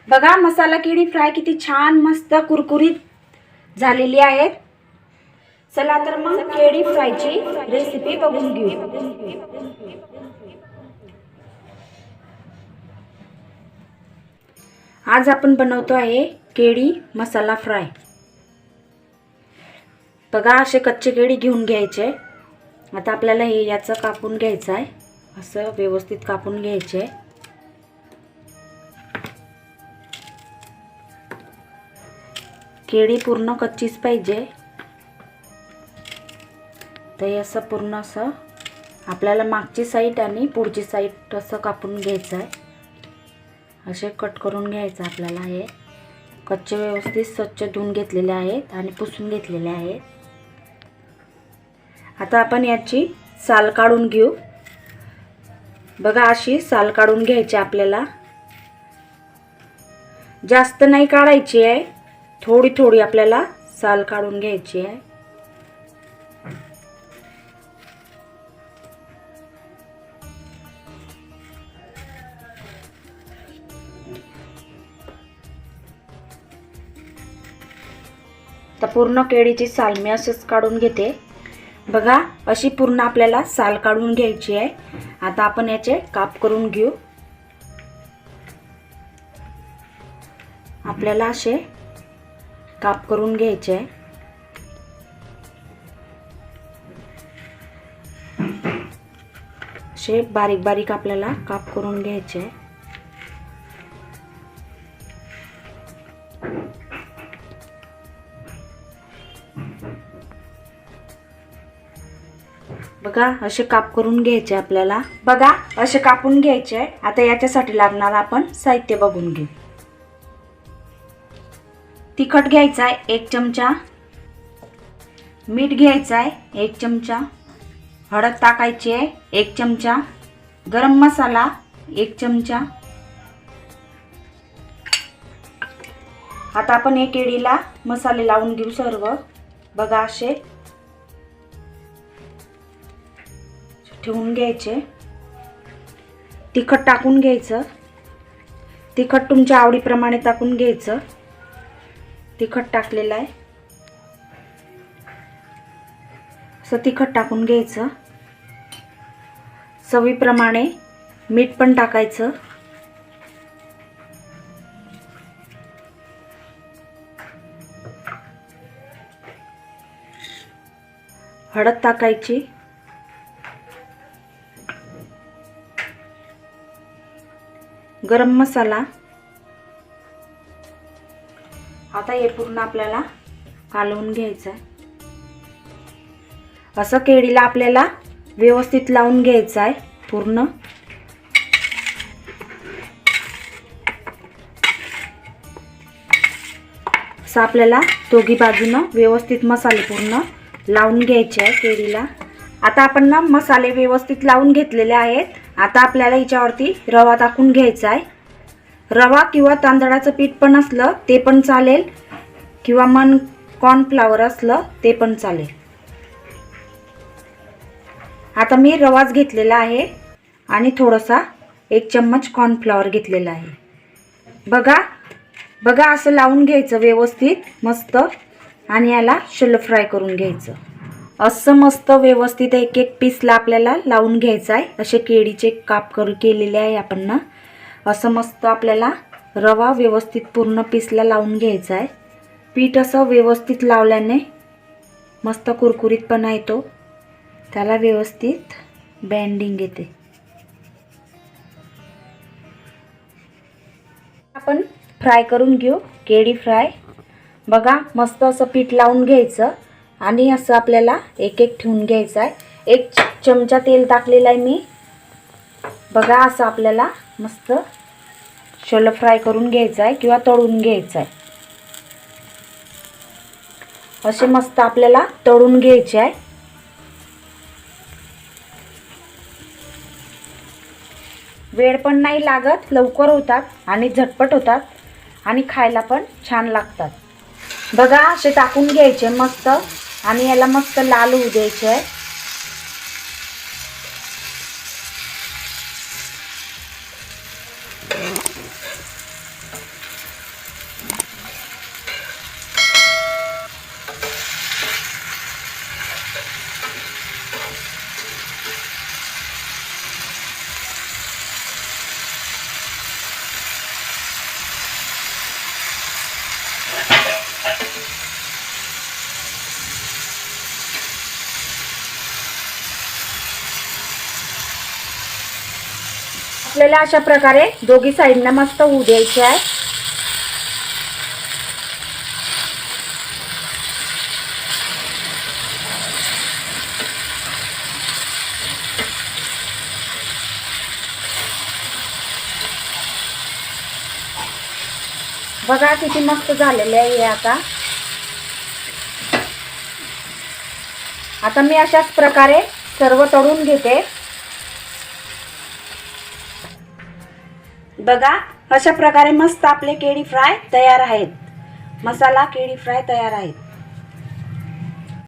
बघा मसाला केळी फ्राय किती छान मस्त कुरकुरीत झालेली आहे। चला तर मग केळी फ्रायची रेसिपी बघून घेऊ। आज आपण बनवतो आहे केळी मसाला फ्राय। बघा असे कच्चे केळी घेऊन घ्यायचे। आता आपल्याला हे याचं कापून घ्यायचं आहे, असं व्यवस्थित कापून घ्यायचे। केळी पूर्ण कच्चीच पाहिजे, तर हे असं पूर्ण असं आपल्याला मागची साईड आणि पुढची साईड असं कापून घ्यायचं आहे। असे कट करून घ्यायचं आपल्याला। हे कच्चे व्यवस्थित स्वच्छ धुवून घेतलेले आहेत आणि पुसून घेतलेले आहेत। आता आपण याची साल काढून घेऊ। बघा अशी साल काढून घ्यायची आपल्याला, जास्त नाही काढायची आहे, थोडी थोडी आपल्याला साल काढून घ्यायची आहे। तर पूर्ण केळीची साल मी अशीच काढून घेते। बघा अशी पूर्ण आपल्याला साल काढून घ्यायची आहे। आता आपण याचे काप करून घेऊ। आपल्याला असे काप करून घ्यायचे आहे। असे बारीक बारीक आपल्याला काप करून घ्यायचे आहे। बघा असे काप करून घ्यायचे आपल्याला। बघा असे कापून घ्यायचे आहे। आता याच्यासाठी लागणार आपण साहित्य बघून घेऊ। तिखट घ्यायचं आहे 1 चमचा, मीठ घ्यायचं आहे 1 चमचा, हळद टाकायची आहे 1 चमचा, गरम मसाला 1 चमचा। आता आपण हे केळीला मसाले लावून घेऊ सर्व। बघा असे ठेवून घ्यायचे। तिखट टाकून घ्यायचं, तिखट तुमच्या आवडीप्रमाणे टाकून घ्यायचं। तिखट टाकलेलं आहे, असं तिखट टाकून घ्यायचं। चवीप्रमाणे मीठ पण टाकायचं। हळद टाकायची, गरम मसाला। आता हे पूर्ण आपल्याला कालवून घ्यायचं आहे। असं केळीला आपल्याला व्यवस्थित लावून घ्यायचं आहे पूर्ण। असं आपल्याला दोघी बाजूनं व्यवस्थित मसाले पूर्ण लावून घ्यायचे आहे केळीला। आता आपण ना मसाले व्यवस्थित लावून घेतलेले आहेत। आता आपल्याला याच्यावरती रवा टाकून घ्यायचा आहे। रवा किंवा तांदळाचं पीठ पण असलं ते पण चालेल, किंवा मन कॉर्नफ्लॉवर असलं ते पण चालेल। आता मी रवाच घेतलेला आहे आणि थोडासा 1 चम्मच कॉर्नफ्लॉवर घेतलेला आहे। बघा बघा असं लावून घ्यायचं व्यवस्थित मस्त, आणि याला शॅलो फ्राय करून घ्यायचं। असं मस्त व्यवस्थित एक एक पीसला आपल्याला लावून घ्यायचं आहे। असे केळीचे काप केलेले आहे आपण ना। असं मस्त आपल्याला रवा व्यवस्थित पूर्ण पीसला लावून घ्यायचा आहे। पीठ असं व्यवस्थित लावल्याने मस्त कुरकुरीतपणा येतो, त्याला व्यवस्थित बँडिंग येते। आपण फ्राय करून घेऊ केळी फ्राय। बघा मस्त असं पीठ लावून घ्यायचं आणि असं आपल्याला एक एक ठेवून घ्यायचं आहे। 1 चमचा तेल टाकलेलं आहे मी। बघा असं आपल्याला मस्त शॅलो फ्राय करून घ्यायचं आहे किंवा तळून घ्यायचं आहे। असे मस्त आपल्याला तळून घ्यायचे आहे। वेळ पण नाही लागत, लवकर होतात आणि झटपट होतात आणि खायला पण छान लागतात। बघा असे टाकून घ्यायचे मस्त आणि याला मस्त लाल होऊ द्यायचे आहे. आपल्याला अशा प्रकारे दोघी साइडना मस्त होऊ द्यायचे आहे. बघा किती मस्त झालेले आहे. आता मी अशाच प्रकारे सर्व तळून घेते. बघा अशा प्रकारे मस्त आपले केळी फ्राय तयार आहेत. मसाला केळी फ्राय तयार आहेत.